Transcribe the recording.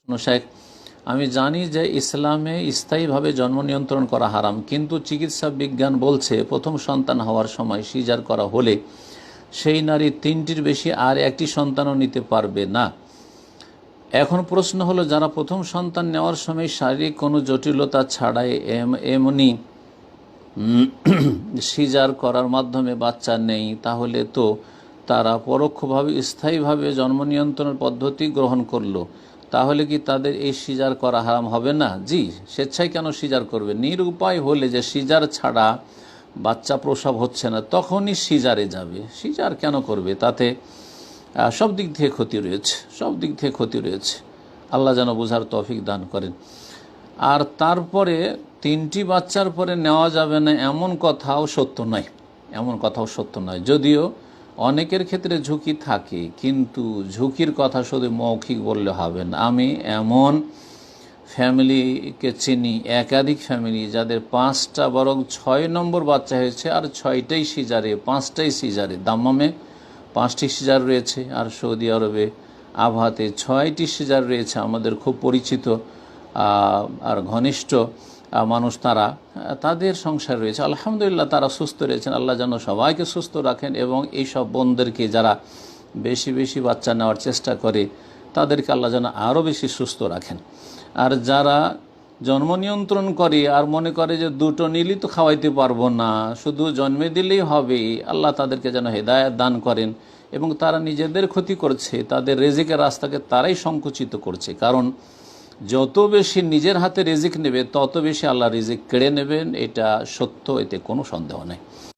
শেখ, আমি জানি যে ইসলামে স্থায়ীভাবে জন্ম নিয়ন্ত্রণ করা হারাম, কিন্তু চিকিৎসা বিজ্ঞান বলছে প্রথম সন্তান হওয়ার সময় সিজার করা হলে সেই নারী 3টির বেশি আর একটি সন্তানও নিতে পারবে না। এখন প্রশ্ন হলো, যারা প্রথম সন্তান নেওয়ার সময় শারীরিক কোনো জটিলতা ছাড়াই এমনি সিজার করার মাধ্যমে বাচ্চা নেই, তাহলে তো তারা পরোক্ষভাবে স্থায়ীভাবে জন্ম নিয়ন্ত্রণের পদ্ধতি গ্রহণ করলো, তাহলে কি তাদের এই সিজার করা হারাম হবে না? জি, স্বেচ্ছায় কেন সিজার করবে? নিরুপায় হলে যে সিজার ছাড়া বাচ্চা প্রসব হচ্ছে না, তখনই সিজারে যাবে। সিজার কেন করবে? তাতে সব দিক থেকে ক্ষতি রয়েছে, সব দিক থেকে ক্ষতি রয়েছে। আল্লাহ যেন বোঝার তৌফিক দান করেন। আর তারপরে 3টি বাচ্চার পরে নেওয়া যাবে না এমন কথাও সত্য নয়, এমন কথাও সত্য নয়। যদিও অনেকের ক্ষেত্রে ঝুঁকি থাকে, কিন্তু ঝুঁকির কথা শুধু মৌখিক বললে হবে না। আমি এমন ফ্যামিলিকে চিনি, একাধিক ফ্যামিলি, যাদের 5টা বরং 6 নম্বর বাচ্চা হয়েছে, আর 6টাই সিজারে, 5টাই সিজারে। দাম্মামে 5টি সিজার রয়েছে, আর সৌদি আরবে আবহাতে 6টি সিজার রয়েছে। আমাদের খুব পরিচিত আর ঘনিষ্ঠ মানুষ, তাদের সংসার রয়েছে। আলহামদুলিল্লাহ, তারা সুস্থ রয়েছেন। আল্লাহ যেন সবাইকে সুস্থ রাখেন, এবং এই সব বোনদেরকে যারা বেশি বেশি বাচ্চা নেওয়ার চেষ্টা করে, তাদেরকে আল্লাহ যেন আরও বেশি সুস্থ রাখেন। আর যারা জন্ম নিয়ন্ত্রণ করে আর মনে করে যে 2টো নিলেই তো খাওয়াইতে পারবো না, শুধু জন্মে দিলেই হবে, আল্লাহ তাদেরকে যেন হেদায়েত দান করেন। এবং তারা নিজেদের ক্ষতি করছে, তাদের রেজিকের রাস্তাকে তারাই সংকুচিত করছে। কারণ যত বেশি নিজের হাতে রিজিক নেবে, তত বেশি আল্লাহ রিজিক কেড়ে নেবেন, এটা সত্য, এতে কোনো সন্দেহ নেই।